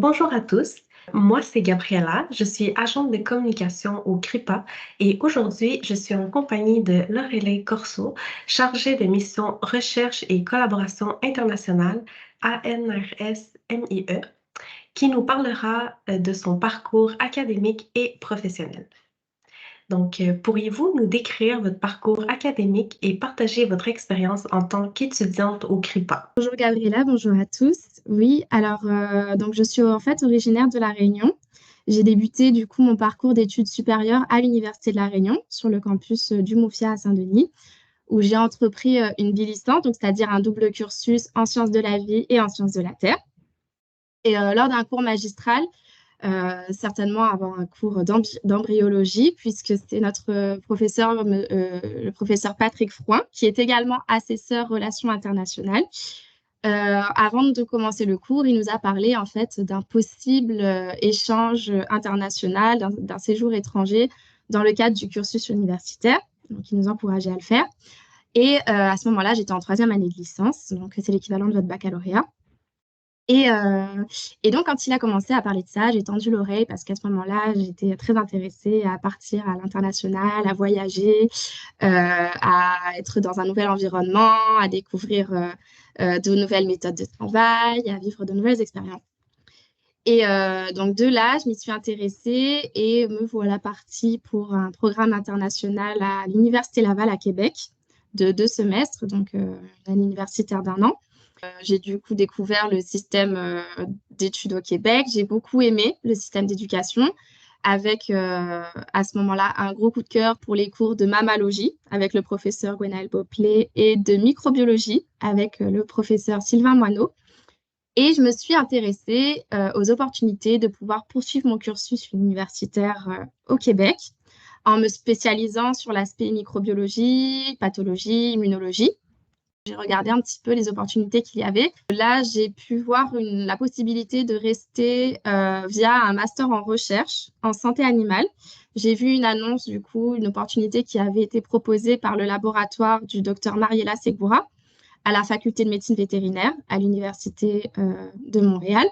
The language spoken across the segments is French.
Bonjour à tous, moi c'est Gabriella, je suis agente de communication au CRIPA et aujourd'hui je suis en compagnie de Lorelei Corso, chargée de mission recherche et collaboration internationale à NRS-MIE, qui nous parlera de son parcours académique et professionnel. Donc, pourriez-vous nous décrire votre parcours académique et partager votre expérience en tant qu'étudiante au CRIPA? Bonjour Gabriella, bonjour à tous. Oui, alors donc je suis en fait originaire de La Réunion. J'ai débuté du coup mon parcours d'études supérieures à l'Université de La Réunion sur le campus du Mouffia à Saint-Denis, où j'ai entrepris une bilicence, donc c'est-à-dire un double cursus en sciences de la vie et en sciences de la terre. Et lors d'un cours magistral, certainement avoir un cours d'embryologie, puisque c'est notre professeur, le professeur Patrick Frouin, qui est également assesseur relations internationales. Avant de commencer le cours, il nous a parlé en fait d'un possible échange international, d'un séjour étranger dans le cadre du cursus universitaire. Donc, il nous encourageait à le faire. Et à ce moment-là, j'étais en troisième année de licence, donc c'est l'équivalent de votre baccalauréat. Et, euh, et donc, quand il a commencé à parler de ça, j'ai tendu l'oreille parce qu'à ce moment-là, j'étais très intéressée à partir à l'international, à voyager, à être dans un nouvel environnement, à découvrir de nouvelles méthodes de travail, à vivre de nouvelles expériences. Et donc, de là, je m'y suis intéressée et me voilà partie pour un programme international à l'Université Laval à Québec de 2 semestres, donc une année universitaire d'1 an. J'ai du coup découvert le système d'études au Québec. J'ai beaucoup aimé le système d'éducation avec à ce moment-là un gros coup de cœur pour les cours de mammalogie avec le professeur Gwenaël Beauplé et de microbiologie avec le professeur Sylvain Moineau. Et je me suis intéressée aux opportunités de pouvoir poursuivre mon cursus universitaire au Québec en me spécialisant sur l'aspect microbiologie, pathologie, immunologie. J'ai regardé un petit peu les opportunités qu'il y avait. Là, j'ai pu voir la possibilité de rester via un master en recherche en santé animale. J'ai vu une annonce, du coup, une opportunité qui avait été proposée par le laboratoire du docteur Mariela Segura à la faculté de médecine vétérinaire à l'Université de Montréal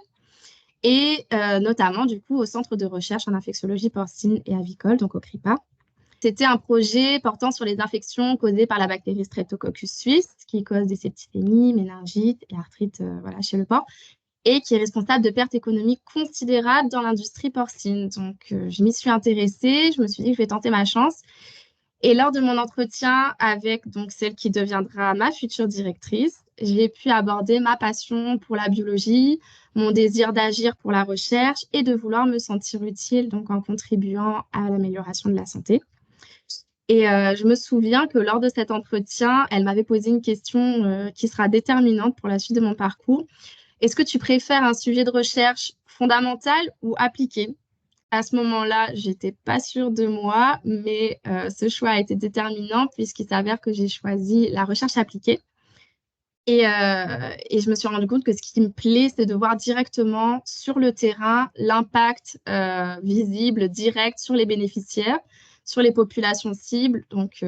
et notamment, du coup, au centre de recherche en infectiologie porcine et avicole, donc au CRIPA. C'était un projet portant sur les infections causées par la bactérie Streptococcus suisse, qui cause des septicémies, méningites et arthrite voilà, chez le porc, et qui est responsable de pertes économiques considérables dans l'industrie porcine. Donc, je m'y suis intéressée, je me suis dit que je vais tenter ma chance. Et lors de mon entretien avec donc celle qui deviendra ma future directrice, j'ai pu aborder ma passion pour la biologie, mon désir d'agir pour la recherche et de vouloir me sentir utile donc en contribuant à l'amélioration de la santé. Et je me souviens que lors de cet entretien, elle m'avait posé une question qui sera déterminante pour la suite de mon parcours. Est-ce que tu préfères un sujet de recherche fondamental ou appliqué? À ce moment-là, j'étais pas sûre de moi, mais ce choix a été déterminant puisqu'il s'avère que j'ai choisi la recherche appliquée. Et je me suis rendu compte que ce qui me plaît, c'est de voir directement sur le terrain l'impact visible, direct sur les bénéficiaires, sur les populations cibles, donc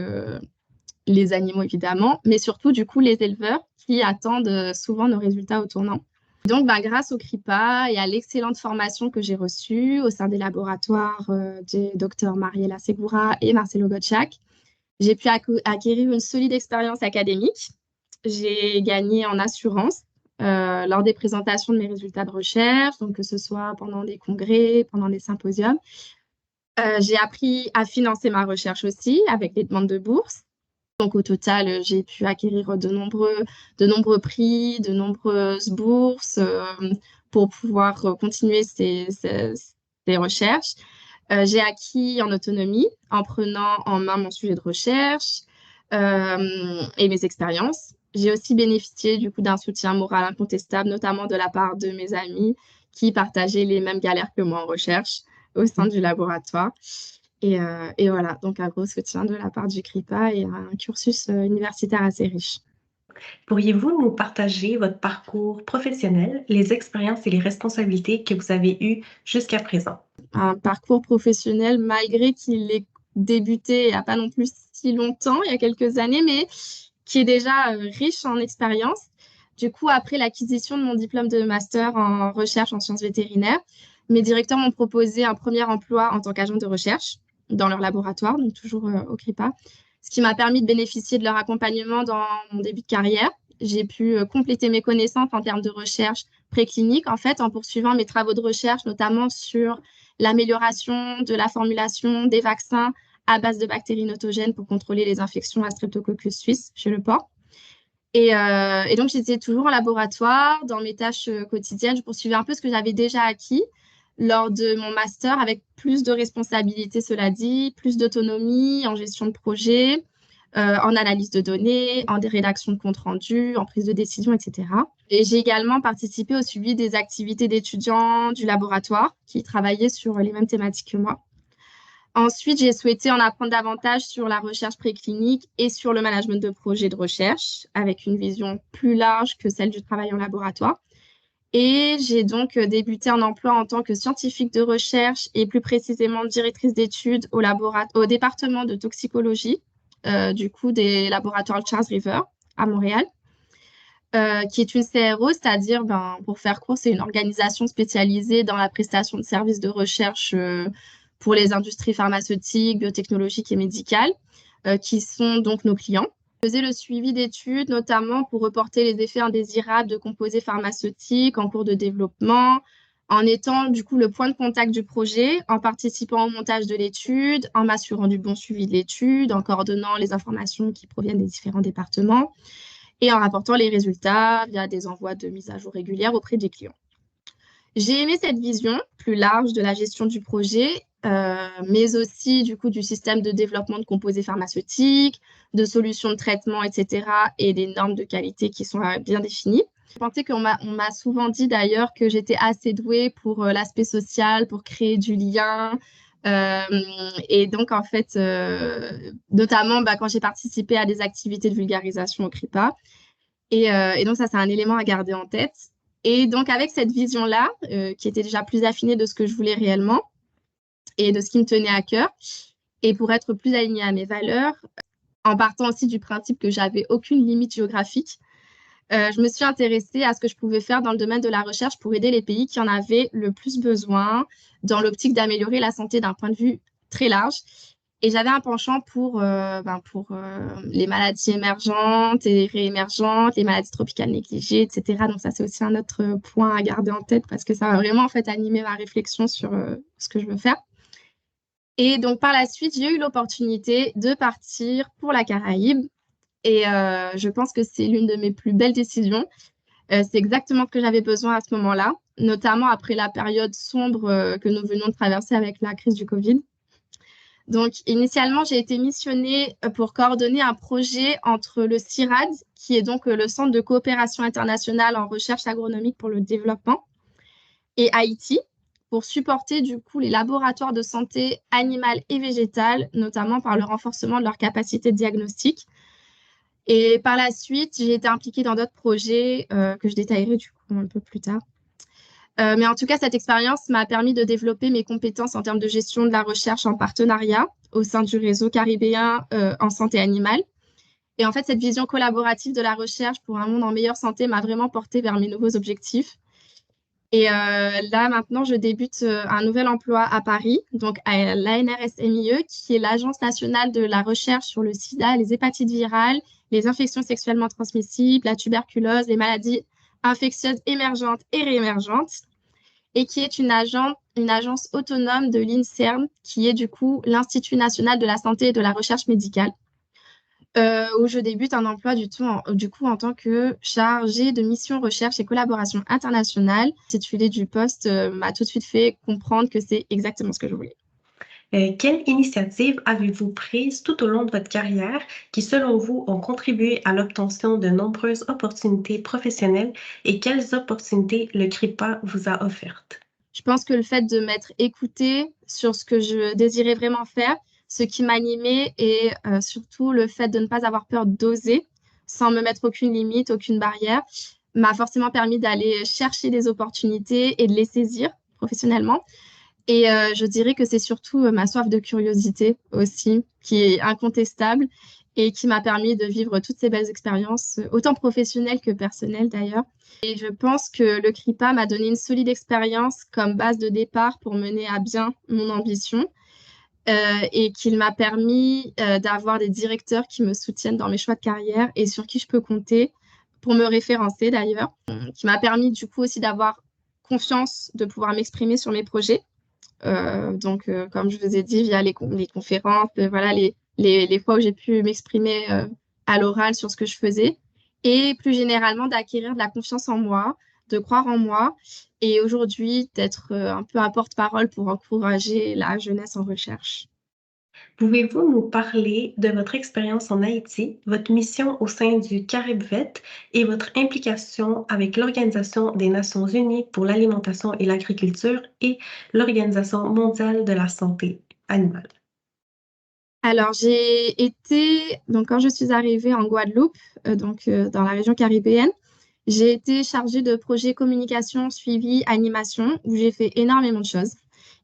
les animaux évidemment, mais surtout du coup les éleveurs qui attendent souvent nos résultats au tournant. Donc, ben, grâce au CRIPA et à l'excellente formation que j'ai reçue au sein des laboratoires des docteurs Mariela Segura et Marcelo Gottschalk, j'ai pu acquérir une solide expérience académique. J'ai gagné en assurance lors des présentations de mes résultats de recherche, donc que ce soit pendant des congrès, pendant des symposiums. J'ai appris à financer ma recherche aussi avec des demandes de bourse. Donc au total, j'ai pu acquérir de nombreux prix, de nombreuses bourses pour pouvoir continuer ces recherches. J'ai acquis en autonomie en prenant en main mon sujet de recherche et mes expériences. J'ai aussi bénéficié du coup d'un soutien moral incontestable, notamment de la part de mes amis qui partageaient les mêmes galères que moi en recherche au sein du laboratoire. Et voilà, donc un gros soutien de la part du CRIPA et un cursus universitaire assez riche. Pourriez-vous nous partager votre parcours professionnel, les expériences et les responsabilités que vous avez eues jusqu'à présent? Un parcours professionnel, malgré qu'il ait débuté il n'y a pas non plus si longtemps, il y a quelques années, mais qui est déjà riche en expérience. Du coup, après l'acquisition de mon diplôme de master en recherche en sciences vétérinaires, mes directeurs m'ont proposé un premier emploi en tant qu'agent de recherche dans leur laboratoire, donc toujours au CRIPA, ce qui m'a permis de bénéficier de leur accompagnement dans mon début de carrière. J'ai pu compléter mes connaissances en termes de recherche préclinique, en fait, en poursuivant mes travaux de recherche, notamment sur l'amélioration de la formulation des vaccins à base de bactéries nothogènes pour contrôler les infections à Streptococcus suisse chez le porc. Et donc, j'étais toujours en laboratoire. Dans mes tâches quotidiennes, je poursuivais un peu ce que j'avais déjà acquis lors de mon master, avec plus de responsabilités, cela dit, plus d'autonomie en gestion de projet, en analyse de données, en des rédactions de comptes rendus, en prise de décision, etc. Et j'ai également participé au suivi des activités d'étudiants du laboratoire qui travaillaient sur les mêmes thématiques que moi. Ensuite, j'ai souhaité en apprendre davantage sur la recherche préclinique et sur le management de projets de recherche, avec une vision plus large que celle du travail en laboratoire. Et j'ai donc débuté un emploi en tant que scientifique de recherche et plus précisément directrice d'études au département de toxicologie, du coup des laboratoires Charles River à Montréal, qui est une CRO, c'est-à-dire, pour faire court, c'est une organisation spécialisée dans la prestation de services de recherche pour les industries pharmaceutiques, biotechnologiques et médicales, qui sont donc nos clients. Je faisais le suivi d'études, notamment pour reporter les effets indésirables de composés pharmaceutiques en cours de développement, en étant du coup le point de contact du projet, en participant au montage de l'étude, en m'assurant du bon suivi de l'étude, en coordonnant les informations qui proviennent des différents départements et en rapportant les résultats via des envois de mise à jour régulières auprès des clients. J'ai aimé cette vision plus large de la gestion du projet, mais aussi du coup du système de développement de composés pharmaceutiques, de solutions de traitement, etc. et des normes de qualité qui sont bien définies. Je pensais qu'on m'a souvent dit d'ailleurs que j'étais assez douée pour l'aspect social, pour créer du lien. Et donc, en fait, notamment quand j'ai participé à des activités de vulgarisation au CRIPA. Et donc, ça, c'est un élément à garder en tête. Et donc, avec cette vision-là, qui était déjà plus affinée de ce que je voulais réellement et de ce qui me tenait à cœur, et pour être plus alignée à mes valeurs, en partant aussi du principe que j'avais aucune limite géographique, je me suis intéressée à ce que je pouvais faire dans le domaine de la recherche pour aider les pays qui en avaient le plus besoin, dans l'optique d'améliorer la santé d'un point de vue très large. Et j'avais un penchant pour les maladies émergentes et réémergentes, les maladies tropicales négligées, etc. Donc ça, c'est aussi un autre point à garder en tête parce que ça va vraiment en fait animer ma réflexion sur ce que je veux faire. Et donc par la suite, j'ai eu l'opportunité de partir pour la Caraïbe. Et je pense que c'est l'une de mes plus belles décisions. C'est exactement ce que j'avais besoin à ce moment-là, notamment après la période sombre que nous venions de traverser avec la crise du Covid. Donc, initialement, j'ai été missionnée pour coordonner un projet entre le CIRAD, qui est donc le Centre de coopération internationale en recherche agronomique pour le développement, et Haïti, pour supporter du coup les laboratoires de santé animale et végétale, notamment par le renforcement de leur capacité de diagnostic. Et par la suite, j'ai été impliquée dans d'autres projets que je détaillerai du coup un peu plus tard. Mais en tout cas, cette expérience m'a permis de développer mes compétences en termes de gestion de la recherche en partenariat au sein du réseau caribéen en santé animale. Et en fait, cette vision collaborative de la recherche pour un monde en meilleure santé m'a vraiment portée vers mes nouveaux objectifs. Et là, maintenant, je débute un nouvel emploi à Paris, donc à l'ANRS-MIE, qui est l'Agence nationale de la recherche sur le sida, les hépatites virales, les infections sexuellement transmissibles, la tuberculose, les maladies infectieuses émergentes et réémergentes, et qui est une agence autonome de l'INSERM, qui est du coup l'Institut national de la santé et de la recherche médicale, où je débute un emploi du coup en tant que chargée de mission recherche et collaboration internationale. L'intitulé du poste m'a tout de suite fait comprendre que c'est exactement ce que je voulais. Quelle initiative avez-vous prise tout au long de votre carrière qui, selon vous, ont contribué à l'obtention de nombreuses opportunités professionnelles et quelles opportunités le CRIPA vous a offertes? Je pense que le fait de m'être écoutée sur ce que je désirais vraiment faire, ce qui m'animait et surtout le fait de ne pas avoir peur d'oser sans me mettre aucune limite, aucune barrière, m'a forcément permis d'aller chercher des opportunités et de les saisir professionnellement. Et je dirais que c'est surtout ma soif de curiosité aussi qui est incontestable et qui m'a permis de vivre toutes ces belles expériences, autant professionnelles que personnelles d'ailleurs. Et je pense que le CRIPA m'a donné une solide expérience comme base de départ pour mener à bien mon ambition et qu'il m'a permis d'avoir des directeurs qui me soutiennent dans mes choix de carrière et sur qui je peux compter pour me référencer d'ailleurs, qui m'a permis du coup aussi d'avoir confiance de pouvoir m'exprimer sur mes projets. Comme je vous ai dit, via les conférences, voilà, les fois où j'ai pu m'exprimer à l'oral sur ce que je faisais, et plus généralement d'acquérir de la confiance en moi, de croire en moi, et aujourd'hui d'être un peu un porte-parole pour encourager la jeunesse en recherche. Pouvez-vous nous parler de votre expérience en Haïti, votre mission au sein du Caribvet et votre implication avec l'Organisation des Nations Unies pour l'alimentation et l'agriculture et l'Organisation mondiale de la santé animale? Alors, donc quand je suis arrivée en Guadeloupe, dans la région caribéenne, j'ai été chargée de projet communication, suivi, animation, où j'ai fait énormément de choses.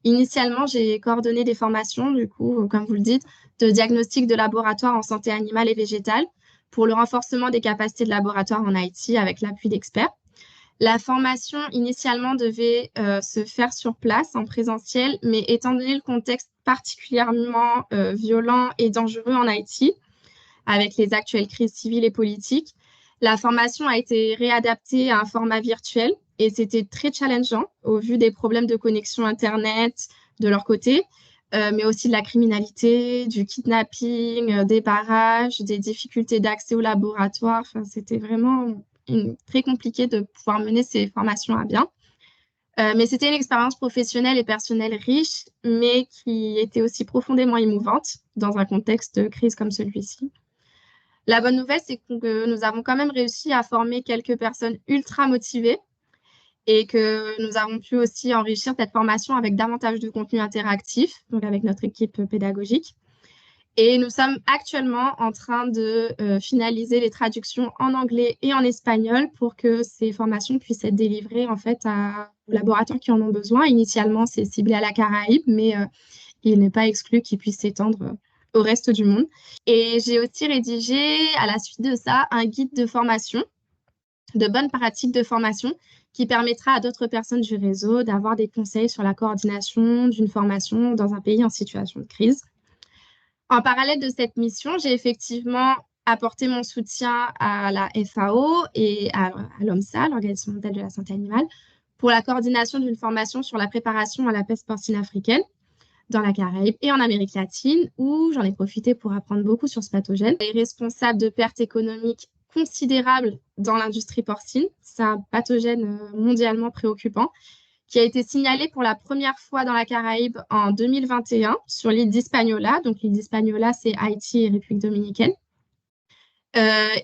Initialement, j'ai coordonné des formations, du coup, comme vous le dites, de diagnostic de laboratoire en santé animale et végétale pour le renforcement des capacités de laboratoire en Haïti avec l'appui d'experts. La formation initialement devait se faire sur place en présentiel, mais étant donné le contexte particulièrement violent et dangereux en Haïti, avec les actuelles crises civiles et politiques, la formation a été réadaptée à un format virtuel et c'était très challengeant au vu des problèmes de connexion Internet de leur côté, mais aussi de la criminalité, du kidnapping, des barrages, des difficultés d'accès au laboratoire. Enfin, c'était vraiment très compliqué de pouvoir mener ces formations à bien. Mais c'était une expérience professionnelle et personnelle riche, mais qui était aussi profondément émouvante dans un contexte de crise comme celui-ci. La bonne nouvelle, c'est que nous avons quand même réussi à former quelques personnes ultra motivées et que nous avons pu aussi enrichir cette formation avec davantage de contenu interactif, donc avec notre équipe pédagogique. Et nous sommes actuellement en train de finaliser les traductions en anglais et en espagnol pour que ces formations puissent être délivrées en fait aux laboratoires qui en ont besoin. Initialement, c'est ciblé à la Caraïbe, mais il n'est pas exclu qu'ils puissent s'étendre au reste du monde. Et j'ai aussi rédigé à la suite de ça un guide de formation, de bonnes pratiques de formation qui permettra à d'autres personnes du réseau d'avoir des conseils sur la coordination d'une formation dans un pays en situation de crise. En parallèle de cette mission, j'ai effectivement apporté mon soutien à la FAO et à l'OMSA, l'Organisation mondiale de la santé animale, pour la coordination d'une formation sur la préparation à la peste porcine africaine dans la Caraïbe et en Amérique latine, où j'en ai profité pour apprendre beaucoup sur ce pathogène. Il est responsable de pertes économiques considérables dans l'industrie porcine. C'est un pathogène mondialement préoccupant qui a été signalé pour la première fois dans la Caraïbe en 2021 sur l'île d'Hispaniola. Donc l'île d'Hispaniola, c'est Haïti et République dominicaine.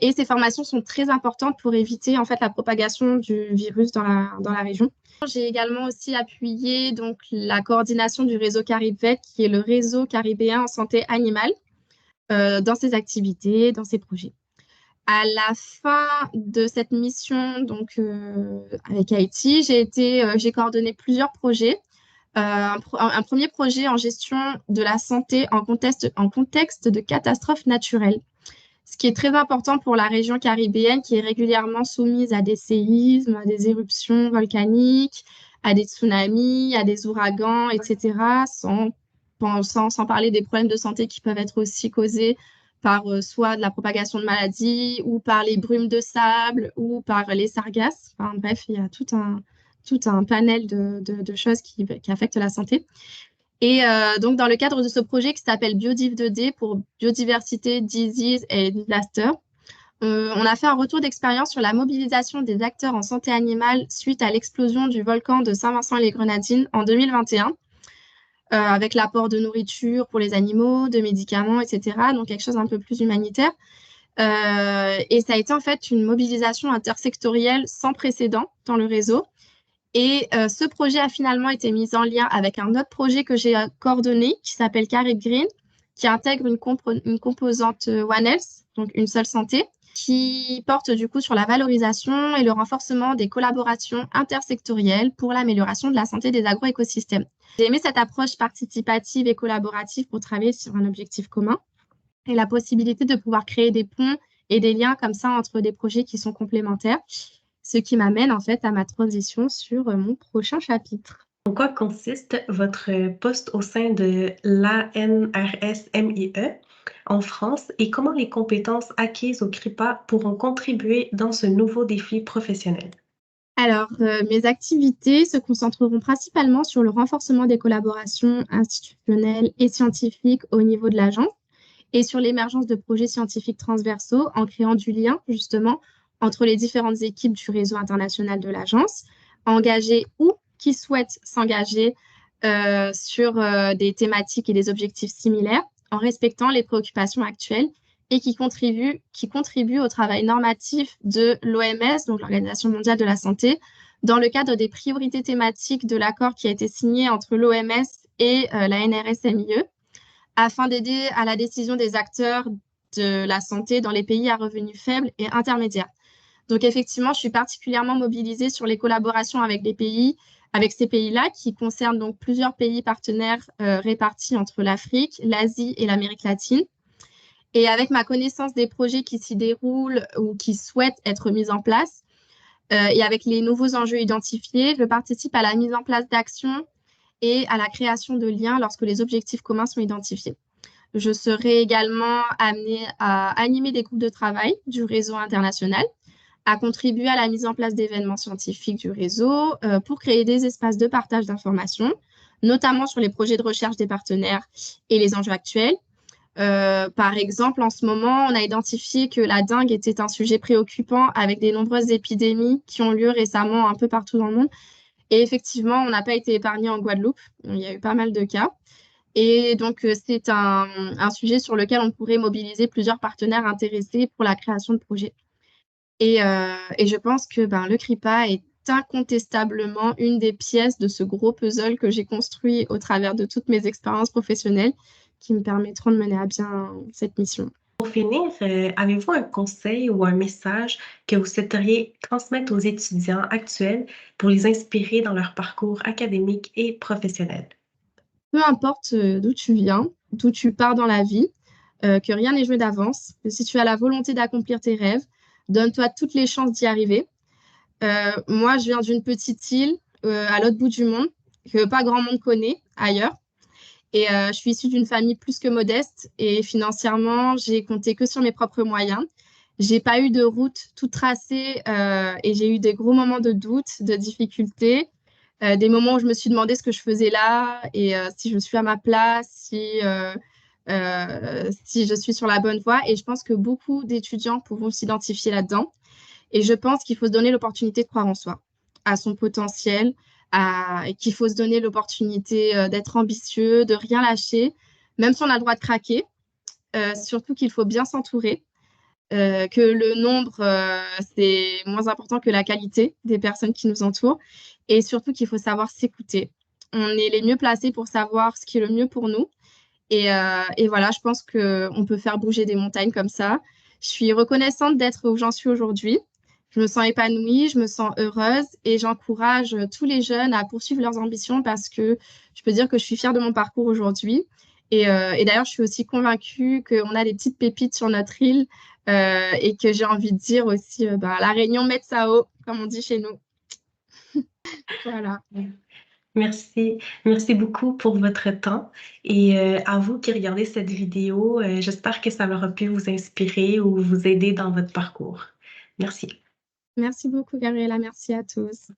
Et ces formations sont très importantes pour éviter en fait la propagation du virus dans la région. J'ai également aussi appuyé donc la coordination du réseau Caribvet, qui est le réseau caribéen en santé animale, dans ses activités, dans ses projets. À la fin de cette mission donc avec Haïti, j'ai coordonné plusieurs projets. Un premier projet en gestion de la santé en contexte de catastrophes naturelles, ce qui est très important pour la région caribéenne qui est régulièrement soumise à des séismes, à des éruptions volcaniques, à des tsunamis, à des ouragans, etc., sans parler des problèmes de santé qui peuvent être aussi causés par soit de la propagation de maladies ou par les brumes de sable ou par les sargasses. Enfin, bref, il y a tout un panel de choses qui affectent la santé. Et donc, dans le cadre de ce projet qui s'appelle Biodiv 2D pour Biodiversité, Disease et Disaster, on a fait un retour d'expérience sur la mobilisation des acteurs en santé animale suite à l'explosion du volcan de Saint-Vincent-les-Grenadines en 2021, avec l'apport de nourriture pour les animaux, de médicaments, etc. Donc, quelque chose un peu plus humanitaire. Et ça a été en fait une mobilisation intersectorielle sans précédent dans le réseau. Et ce projet a finalement été mis en lien avec un autre projet que j'ai coordonné qui s'appelle Carib Green, qui intègre une composante One Health, donc une seule santé, qui porte du coup sur la valorisation et le renforcement des collaborations intersectorielles pour l'amélioration de la santé des agroécosystèmes. J'ai aimé cette approche participative et collaborative pour travailler sur un objectif commun. et la possibilité de pouvoir créer des ponts et des liens comme ça entre des projets qui sont complémentaires, ce qui m'amène en fait à ma transition sur mon prochain chapitre. En quoi consiste votre poste au sein de l'ANRSMIE en France et comment les compétences acquises au CRIPA pourront contribuer dans ce nouveau défi professionnel? Alors, mes activités se concentreront principalement sur le renforcement des collaborations institutionnelles et scientifiques au niveau de l'agence et sur l'émergence de projets scientifiques transversaux en créant du lien justement entre les différentes équipes du réseau international de l'agence, engagées ou qui souhaitent s'engager sur des thématiques et des objectifs similaires en respectant les préoccupations actuelles et qui contribuent au travail normatif de l'OMS, donc l'Organisation mondiale de la santé, dans le cadre des priorités thématiques de l'accord qui a été signé entre l'OMS et la NRSMIE, afin d'aider à la décision des acteurs de la santé dans les pays à revenus faibles et intermédiaires. Donc effectivement, je suis particulièrement mobilisée sur les collaborations avec ces pays-là, qui concernent donc plusieurs pays partenaires répartis entre l'Afrique, l'Asie et l'Amérique latine. Et avec ma connaissance des projets qui s'y déroulent ou qui souhaitent être mis en place, et avec les nouveaux enjeux identifiés, je participe à la mise en place d'actions et à la création de liens lorsque les objectifs communs sont identifiés. Je serai également amenée à animer des groupes de travail du réseau international, à contribuer à la mise en place d'événements scientifiques du réseau pour créer des espaces de partage d'informations, notamment sur les projets de recherche des partenaires et les enjeux actuels. Par exemple, en ce moment, on a identifié que la dengue était un sujet préoccupant avec des nombreuses épidémies qui ont lieu récemment un peu partout dans le monde. Et effectivement, on n'a pas été épargné en Guadeloupe. Il y a eu pas mal de cas. Et donc, c'est un sujet sur lequel on pourrait mobiliser plusieurs partenaires intéressés pour la création de projets. Et je pense que le CRIPA est incontestablement une des pièces de ce gros puzzle que j'ai construit au travers de toutes mes expériences professionnelles qui me permettront de mener à bien cette mission. Pour finir, avez-vous un conseil ou un message que vous souhaiteriez transmettre aux étudiants actuels pour les inspirer dans leur parcours académique et professionnel? Peu importe d'où tu viens, d'où tu pars dans la vie, que rien n'est joué d'avance, que si tu as la volonté d'accomplir tes rêves, donne-toi toutes les chances d'y arriver. Moi, je viens d'une petite île à l'autre bout du monde que pas grand monde connaît ailleurs. Et je suis issue d'une famille plus que modeste et financièrement, j'ai compté que sur mes propres moyens. J'ai pas eu de route toute tracée et j'ai eu des gros moments de doute, de difficulté, des moments où je me suis demandé ce que je faisais là et si je suis à ma place, si je suis sur la bonne voie. Et je pense que beaucoup d'étudiants pourront s'identifier là-dedans. Et je pense qu'il faut se donner l'opportunité de croire en soi, à son potentiel, et qu'il faut se donner l'opportunité d'être ambitieux, de rien lâcher, même si on a le droit de craquer. Surtout qu'il faut bien s'entourer, que le nombre, c'est moins important que la qualité des personnes qui nous entourent, et surtout qu'il faut savoir s'écouter. On est les mieux placés pour savoir ce qui est le mieux pour nous. Et voilà, je pense qu'on peut faire bouger des montagnes comme ça. Je suis reconnaissante d'être où j'en suis aujourd'hui. Je me sens épanouie, je me sens heureuse et j'encourage tous les jeunes à poursuivre leurs ambitions parce que je peux dire que je suis fière de mon parcours aujourd'hui. Et d'ailleurs, je suis aussi convaincue qu'on a des petites pépites sur notre île et que j'ai envie de dire aussi la Réunion met ça haut, comme on dit chez nous. Voilà. Merci, merci beaucoup pour votre temps et à vous qui regardez cette vidéo, j'espère que ça aura pu vous inspirer ou vous aider dans votre parcours. Merci. Merci beaucoup, Gabriela. Merci à tous.